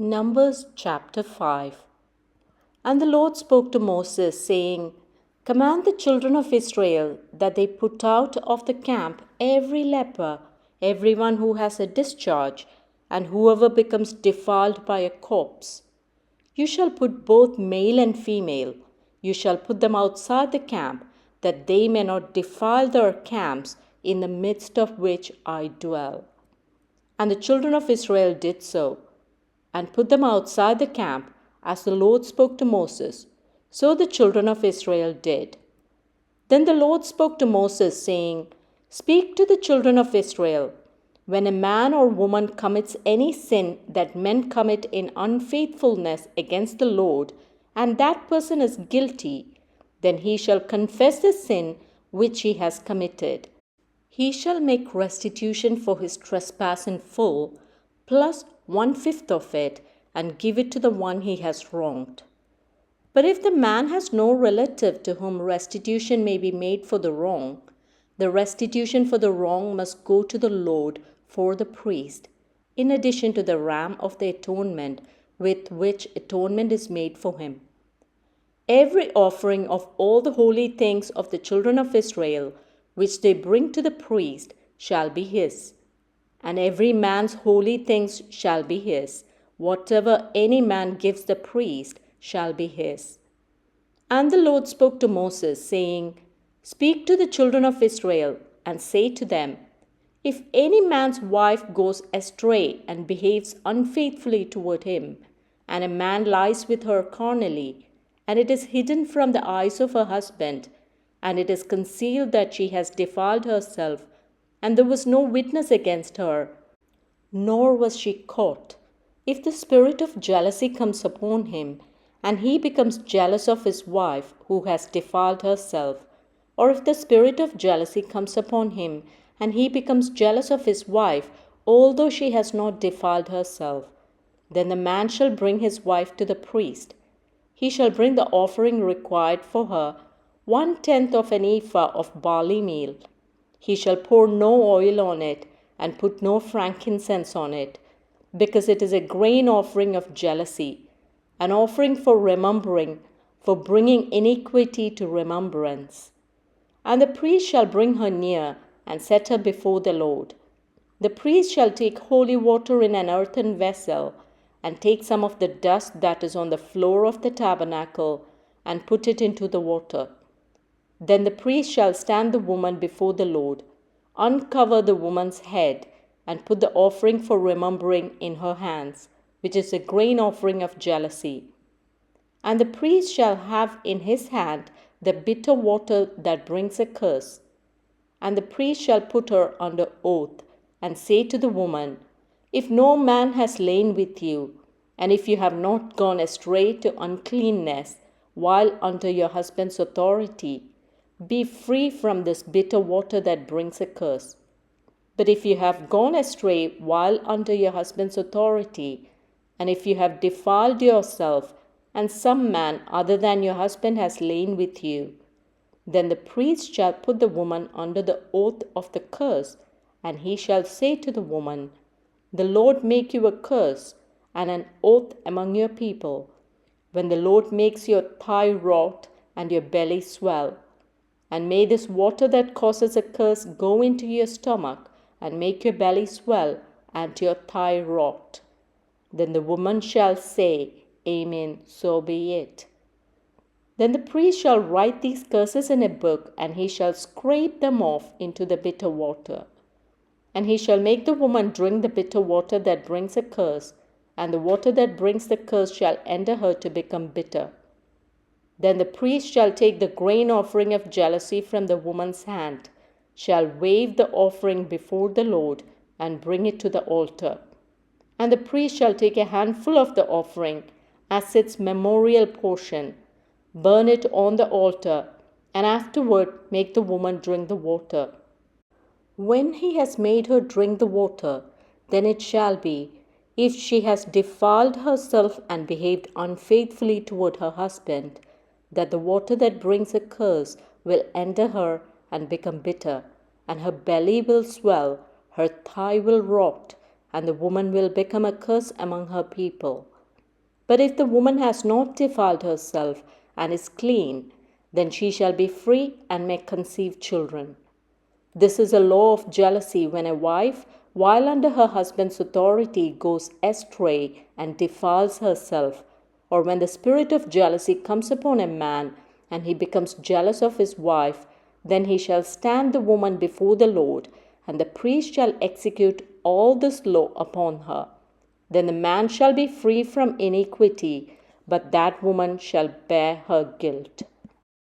Numbers chapter 5. And the Lord spoke to Moses, saying, Command the children of Israel that they put out of the camp every leper, everyone who has a discharge, and whoever becomes defiled by a corpse. You shall put both male and female. You shall put them outside the camp, that they may not defile their camps in the midst of which I dwell. And the children of Israel did so, and put them outside the camp, as the Lord spoke to Moses. So the children of Israel did. Then the Lord spoke to Moses, saying, Speak to the children of Israel. When a man or woman commits any sin that men commit in unfaithfulness against the Lord, and that person is guilty, then he shall confess the sin which he has committed. He shall make restitution for his trespass in full, plus 1/5 of it, and give it to the one he has wronged. But if the man has no relative to whom restitution may be made for the wrong, the restitution for the wrong must go to the Lord for the priest, in addition to the ram of the atonement with which atonement is made for him. Every offering of all the holy things of the children of Israel, which they bring to the priest, shall be his. And every man's holy things shall be his. Whatever any man gives the priest shall be his. And the Lord spoke to Moses, saying, Speak to the children of Israel, and say to them, If any man's wife goes astray and behaves unfaithfully toward him, and a man lies with her carnally, and it is hidden from the eyes of her husband, and it is concealed that she has defiled herself, and there was no witness against her, nor was she caught. If the spirit of jealousy comes upon him, and he becomes jealous of his wife who has defiled herself, or if the spirit of jealousy comes upon him, and he becomes jealous of his wife, although she has not defiled herself, then the man shall bring his wife to the priest. He shall bring the offering required for her, 1/10 of an ephah of barley meal. He shall pour no oil on it, and put no frankincense on it, because it is a grain offering of jealousy, an offering for remembering, for bringing iniquity to remembrance. And the priest shall bring her near, and set her before the Lord. The priest shall take holy water in an earthen vessel, and take some of the dust that is on the floor of the tabernacle, and put it into the water. Then the priest shall stand the woman before the Lord, uncover the woman's head, and put the offering for remembering in her hands, which is a grain offering of jealousy. And the priest shall have in his hand the bitter water that brings a curse. And the priest shall put her under oath, and say to the woman, If no man has lain with you, and if you have not gone astray to uncleanness while under your husband's authority, be free from this bitter water that brings a curse. But if you have gone astray while under your husband's authority, and if you have defiled yourself, and some man other than your husband has lain with you, then the priest shall put the woman under the oath of the curse, and he shall say to the woman, The Lord make you a curse and an oath among your people, when the Lord makes your thigh rot and your belly swell. And may this water that causes a curse go into your stomach, and make your belly swell, and your thigh rot. Then the woman shall say, Amen, so be it. Then the priest shall write these curses in a book, and he shall scrape them off into the bitter water. And he shall make the woman drink the bitter water that brings a curse, and the water that brings the curse shall enter her to become bitter. Then the priest shall take the grain offering of jealousy from the woman's hand, shall wave the offering before the Lord, and bring it to the altar. And the priest shall take a handful of the offering as its memorial portion, burn it on the altar, and afterward make the woman drink the water. When he has made her drink the water, then it shall be, if she has defiled herself and behaved unfaithfully toward her husband, that the water that brings a curse will enter her and become bitter, and her belly will swell, her thigh will rot, and the woman will become a curse among her people. But if the woman has not defiled herself and is clean, then she shall be free and may conceive children. This is a law of jealousy when a wife, while under her husband's authority, goes astray and defiles herself, or when the spirit of jealousy comes upon a man and he becomes jealous of his wife, then he shall stand the woman before the Lord, and the priest shall execute all this law upon her. Then the man shall be free from iniquity, but that woman shall bear her guilt.